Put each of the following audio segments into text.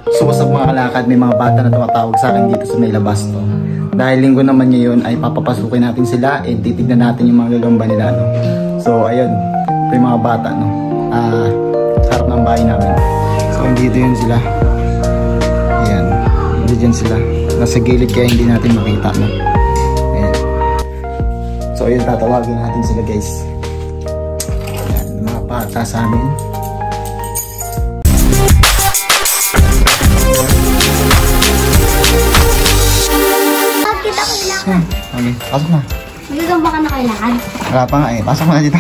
So sa mga kalakad, may mga bata na tumatawag sa akin dito sa may labas to. Dahil linggo naman ngayon ay papapasukin natin sila and titignan natin yung mga gagamba nila, no. So ayun, ito yung mga bata, no. Sa harap ng bahay namin. So dito yun sila. Ayan, dyan sila. Nasa gilid kaya hindi natin makita, no. Ayan. So ayun, tatawagin natin sila, guys. Ayan, mga bata sa amin. Okay, pasok na. Magagamba ka na kailangan? Wala pa nga eh, pasok na dito.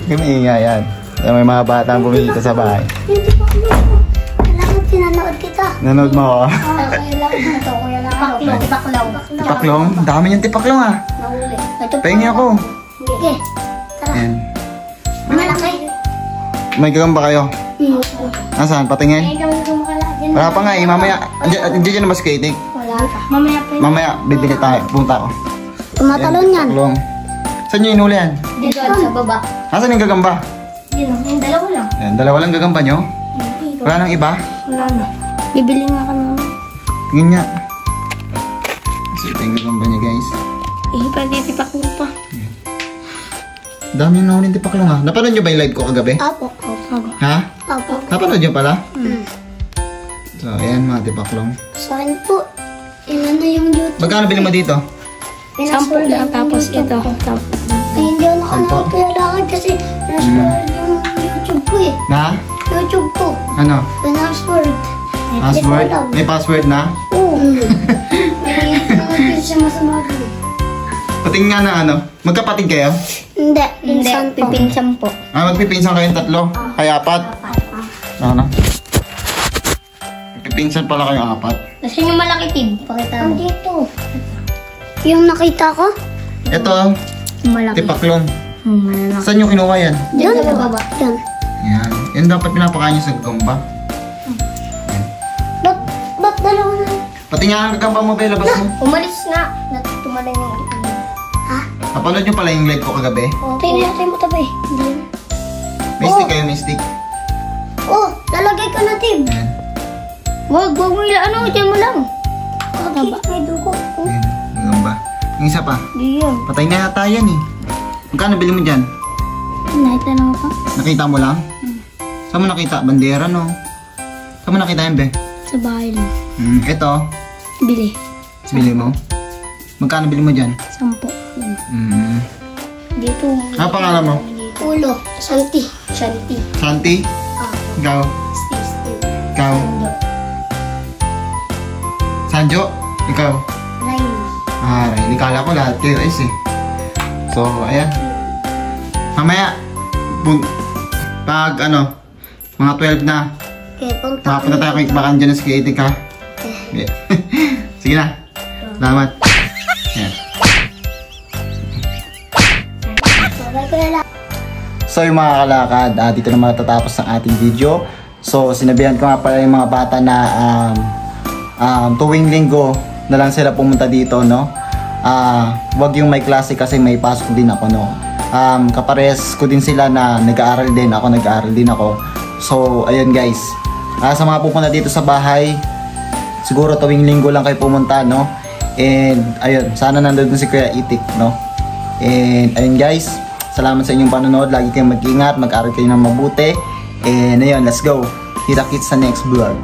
Kaya maingay yan. May mga batang bumili sa bahay. Hindi pa ako. Kailangan pinanood kita. Nanood mo ako? Oo, kailangan na ito. Kuya lang ako. Tipaklong. Tipaklong? Dami niyang tipaklong ah. Nahuli. Pahingi ako. Sige. Tara. Ayan. Malaki. May gagamba kayo? Nasaan? Patingin? Wala pa nga eh, mamaya. Andiyan na ba si Katie? Wala pa. Mamaya pa. Mamaya, bibili tayo. Punta ako. Tumatalon yan. Tipaklong. Saan nyo inuli yan? Dito sa baba. Nasaan yung gagamba? Dito. Yung dalawa lang. Ayan, dalawa lang gagamba nyo? Wala nang iba? Wala na. Bibili nga kami. Tingin nga. Kasi ito yung gagamba niya, guys. Pwede tipaklong pa. Dami na ulit tipaklong ha. Napanood nyo ba yung live ko kagabi? Apo. Ha? Apo. Napanood nyo pala? So, ayan mga tipaklong. Sa akin po, ilan na yung YouTube. Magkano bilhin mo dito? 10 lang, tapos ito. Ay, hindi ako nakanood kailangan kasi nasa yung YouTube ko eh. Na? YouTube ko. Ano? Password. Password? May password na? Oo. May nanood siya masama ko. Pating nga na ano? Magkapatid kayo? Hindi. Pipinsan po. Magpipinsan kayong tatlo? Kaya apat? Ano? Magpipinsan pala kayong apat? Kasi yung malaki tib. Pakita mo. Dito. Yung nakita ko? Ito. Malaki. Tipaklong. Malaki. Saan nyo kinuha yan? Diyan sa baba. Diyan. Yan. Yan dapat pinapakain nyo sa gagamba. Ba't dalawa na? Pati nga ang gagamba mo, labas mo. Umalis nga. Tumalay yung ito. Ha? Napanood nyo pala yung live ko kagabi? Tingnan natin mo tabi. Hindi. May stick kayo, may stick. Oh, lalagay ka na, Tib. Yan. Wag mo ano, dyan mo lang. Kaki, may dugo. Yan, gagamba. Yung isa pa. Diyan. Patay na yata yan eh. Magkano bili mo dyan? Nakita na ako. Nakita mo lang? Saan mo nakita? Bandera, no? Saan mo nakita yan, be? Sa bahay lang. Ito. Bili. Bili mo? Magkano bili mo dyan? 10. Dito. Ano pangalan mo? Ulo. Shanti. Shanti. Santi? Ikaw? Steve. Ikaw? Sanjo? Ikaw? Rain. Riley. Kala ko lahat kayo guys eh. So, ayan. Mamaya, pag ano, mga 12 na, Okay, punta. makapunta tayo kay Bakan dyan na si Katie ka. Sige na. Salamat. Ayan. So yung mga kalakad, dito na matatapos ang ating video. So sinabihan ko nga pala yung mga bata na tuwing linggo na lang sila pumunta dito, no? Wag yung may klase kasi may pasok din ako, no? Kapares ko din sila na nag-aaral din ako. So ayun guys, sa mga pupunta dito sa bahay, siguro tuwing linggo lang kayo pumunta, no? And ayun, sana nandun si Kuya Itik, no? And ayun guys, salamat sa inyong panonood. Lagi kayong mag-ingat, mag-aral kayo ng mabuti. And ayun, let's go. Kita-kits sa next vlog.